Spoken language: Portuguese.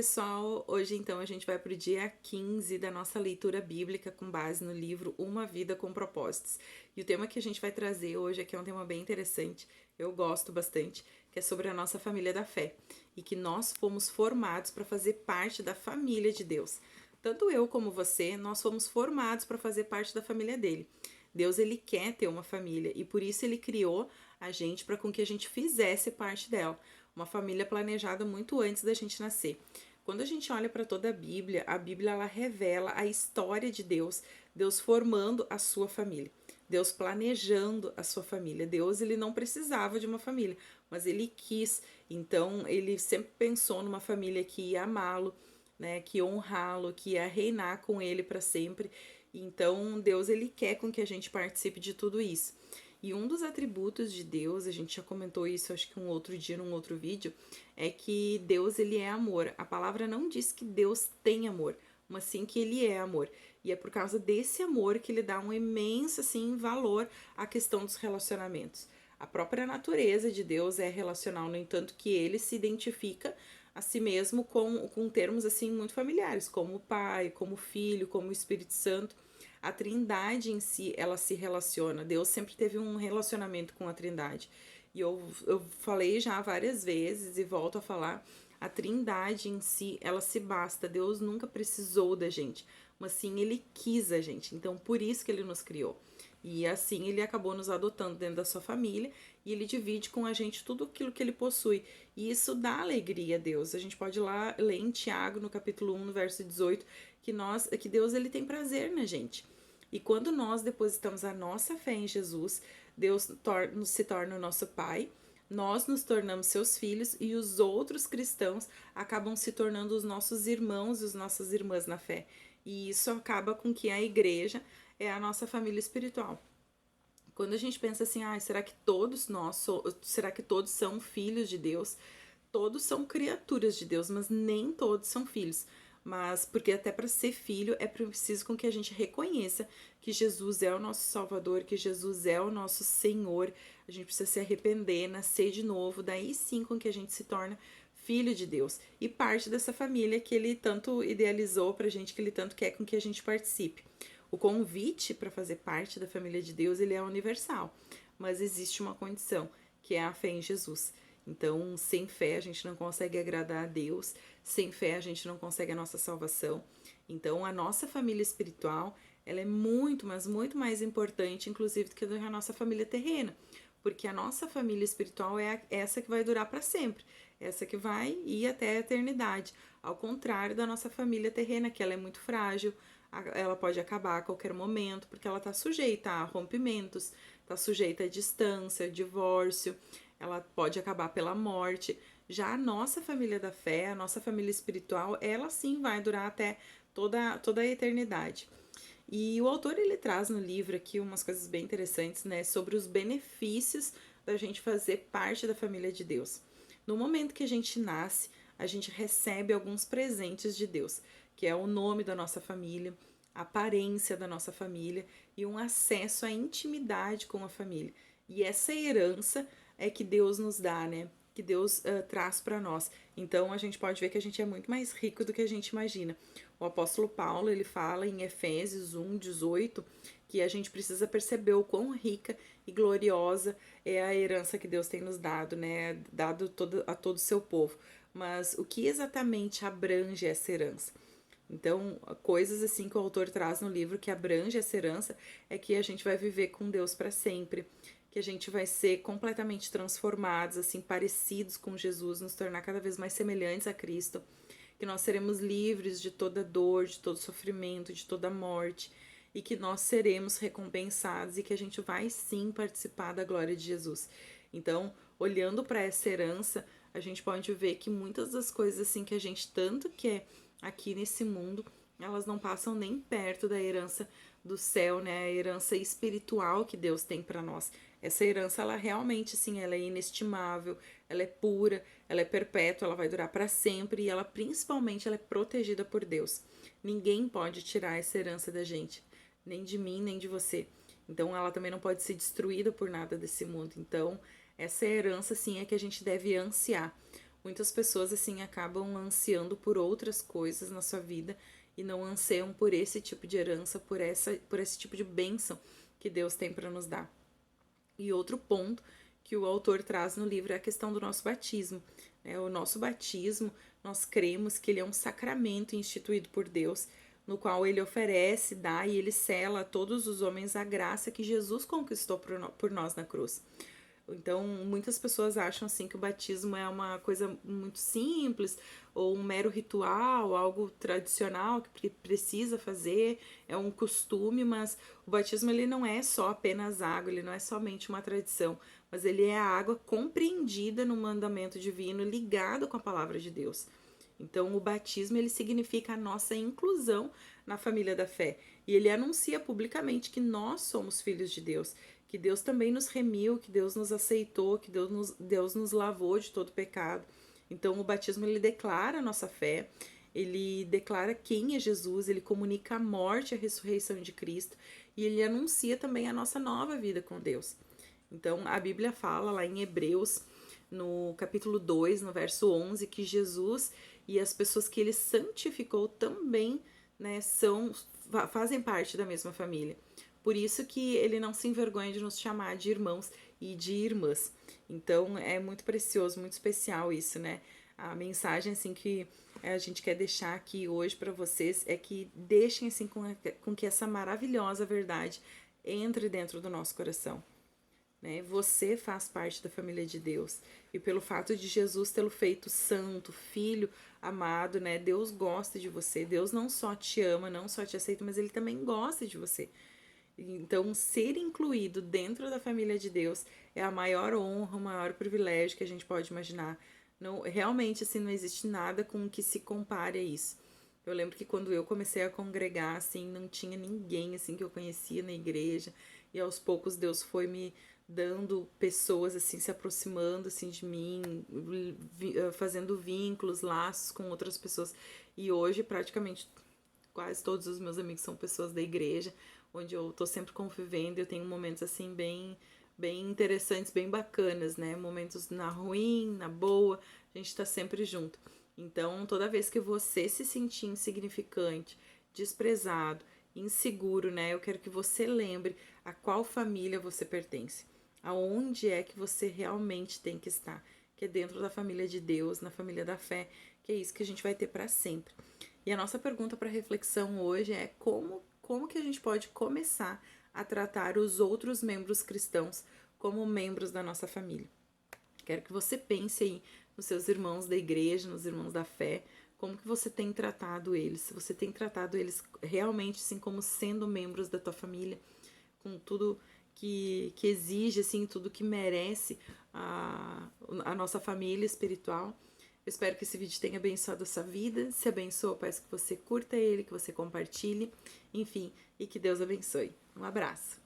pessoal! Hoje então a gente vai para o dia 15 da nossa leitura bíblica com base no livro Uma Vida com Propósitos. E o tema que a gente vai trazer hoje aqui é um tema bem interessante, eu gosto bastante, que é sobre a nossa família da fé. E que nós fomos formados para fazer parte da família de Deus. Tanto eu como você, nós fomos formados para fazer parte da família dele. Deus, ele quer ter uma família e por isso ele criou a gente para com que a gente fizesse parte dela. Uma família planejada muito antes da gente nascer. Quando a gente olha para toda a Bíblia ela revela a história de Deus, Deus formando a sua família, Deus planejando a sua família. Deus, ele não precisava de uma família, mas ele quis. Então, ele sempre pensou numa família que ia amá-lo, né, que ia honrá-lo, que ia reinar com ele para sempre. Então, Deus, ele quer com que a gente participe de tudo isso. E um dos atributos de Deus, a gente já comentou isso acho que um outro dia, num outro vídeo, é que Deus, ele é amor. A palavra não diz que Deus tem amor, mas sim que ele é amor. E é por causa desse amor que ele dá um imenso, assim, valor à questão dos relacionamentos. A própria natureza de Deus é relacional, no entanto que ele se identifica a si mesmo com termos, assim, muito familiares, como Pai, como Filho, como Espírito Santo. A Trindade em si, ela se relaciona. Deus sempre teve um relacionamento com a Trindade. E eu falei já várias vezes e volto a falar, a Trindade em si, ela se basta. Deus nunca precisou da gente, mas sim ele quis a gente. Então, por isso que ele nos criou. E assim ele acabou nos adotando dentro da sua família e ele divide com a gente tudo aquilo que ele possui. E isso dá alegria a Deus. A gente pode ir lá ler em Tiago, no capítulo 1, no verso 18, que Deus, ele tem prazer na gente. E quando nós depositamos a nossa fé em Jesus, Deus se torna o nosso Pai, nós nos tornamos seus filhos e os outros cristãos acabam se tornando os nossos irmãos e as nossas irmãs na fé. E isso acaba com que a igreja é a nossa família espiritual. Quando a gente pensa assim, será que todos são filhos de Deus? Todos são criaturas de Deus, mas nem todos são filhos. Mas porque até para ser filho é preciso com que a gente reconheça que Jesus é o nosso Salvador, que Jesus é o nosso Senhor. A gente precisa se arrepender, nascer de novo, daí sim com que a gente se torna filho de Deus e parte dessa família que ele tanto idealizou pra gente, que ele tanto quer com que a gente participe. O convite para fazer parte da família de Deus, ele é universal, mas existe uma condição, que é a fé em Jesus. Então, sem fé a gente não consegue agradar a Deus, sem fé a gente não consegue a nossa salvação. Então, a nossa família espiritual, ela é muito, mas muito mais importante, inclusive, do que a nossa família terrena, porque a nossa família espiritual é essa que vai durar para sempre, essa que vai ir até a eternidade, ao contrário da nossa família terrena, que ela é muito frágil, ela pode acabar a qualquer momento, porque ela está sujeita a rompimentos, está sujeita a distância, divórcio, ela pode acabar pela morte. Já a nossa família da fé, a nossa família espiritual, ela sim vai durar até toda a eternidade. E o autor, ele traz no livro aqui umas coisas bem interessantes, né, sobre os benefícios da gente fazer parte da família de Deus. No momento que a gente nasce, a gente recebe alguns presentes de Deus, que é o nome da nossa família, a aparência da nossa família e um acesso à intimidade com a família. E essa herança é que Deus nos dá, né? Que Deus traz para nós. Então a gente pode ver que a gente é muito mais rico do que a gente imagina. O apóstolo Paulo, ele fala em Efésios 1:18 que a gente precisa perceber o quão rica e gloriosa é a herança que Deus tem nos dado, né? Dado a todo o seu povo. Mas o que exatamente abrange essa herança? Então, coisas assim que o autor traz no livro que abrange essa herança é que a gente vai viver com Deus para sempre, que a gente vai ser completamente transformados, assim, parecidos com Jesus, nos tornar cada vez mais semelhantes a Cristo, que nós seremos livres de toda dor, de todo sofrimento, de toda morte, e que nós seremos recompensados e que a gente vai sim participar da glória de Jesus. Então, olhando para essa herança, a gente pode ver que muitas das coisas assim que a gente tanto quer aqui nesse mundo, elas não passam nem perto da herança do céu, né? A herança espiritual que Deus tem para nós. Essa herança, ela realmente, assim, ela é inestimável, ela é pura, ela é perpétua, ela vai durar para sempre e ela, principalmente, ela é protegida por Deus. Ninguém pode tirar essa herança da gente, nem de mim, nem de você. Então, ela também não pode ser destruída por nada desse mundo. Então, essa herança, sim, é que a gente deve ansiar. Muitas pessoas, assim, acabam ansiando por outras coisas na sua vida e não anseiam por esse tipo de herança, por esse tipo de bênção que Deus tem para nos dar. E outro ponto que o autor traz no livro é a questão do nosso batismo. O nosso batismo, nós cremos que ele é um sacramento instituído por Deus, no qual ele oferece, dá e ele sela a todos os homens a graça que Jesus conquistou por nós na cruz. Então, muitas pessoas acham assim que o batismo é uma coisa muito simples ou um mero ritual, algo tradicional que precisa fazer, é um costume, mas o batismo ele não é só apenas água, ele não é somente uma tradição, mas ele é a água compreendida no mandamento divino, ligado com a palavra de Deus. Então, o batismo ele significa a nossa inclusão na família da fé e ele anuncia publicamente que nós somos filhos de Deus, que Deus também nos remiu, que Deus nos aceitou, que Deus nos lavou de todo pecado. Então, o batismo ele declara a nossa fé, ele declara quem é Jesus, ele comunica a morte e a ressurreição de Cristo e ele anuncia também a nossa nova vida com Deus. Então, a Bíblia fala lá em Hebreus, no capítulo 2, no verso 11, que Jesus e as pessoas que ele santificou também, né, fazem parte da mesma família. Por isso que ele não se envergonha de nos chamar de irmãos e de irmãs. Então é muito precioso, muito especial isso, né? A mensagem assim que a gente quer deixar aqui hoje para vocês é que deixem assim com que essa maravilhosa verdade entre dentro do nosso coração. Né? Você faz parte da família de Deus. E pelo fato de Jesus tê-lo feito santo, filho amado, né? Deus gosta de você. Deus não só te ama, não só te aceita, mas ele também gosta de você. Então, ser incluído dentro da família de Deus é a maior honra, o maior privilégio que a gente pode imaginar. Não, realmente, assim, não existe nada com que se compare a isso. Eu lembro que quando eu comecei a congregar, assim, não tinha ninguém, assim, que eu conhecia na igreja. E aos poucos Deus foi me dando pessoas, assim, se aproximando, assim, de mim, fazendo vínculos, laços com outras pessoas. E hoje, praticamente, quase todos os meus amigos são pessoas da igreja, onde eu tô sempre convivendo, eu tenho momentos assim bem interessantes, bem bacanas, né? Momentos na ruim, na boa, a gente tá sempre junto. Então, toda vez que você se sentir insignificante, desprezado, inseguro, né? Eu quero que você lembre a qual família você pertence. Aonde é que você realmente tem que estar? Que é dentro da família de Deus, na família da fé, que é isso que a gente vai ter para sempre. E a nossa pergunta para reflexão hoje é como que a gente pode começar a tratar os outros membros cristãos como membros da nossa família. Quero que você pense aí nos seus irmãos da igreja, nos irmãos da fé, como que você tem tratado eles, se você tem tratado eles realmente assim como sendo membros da tua família, com tudo que exige, assim, tudo que merece a nossa família espiritual. Eu espero que esse vídeo tenha abençoado a sua vida. Se abençoou, peço que você curta ele, que você compartilhe, enfim, e que Deus abençoe. Um abraço.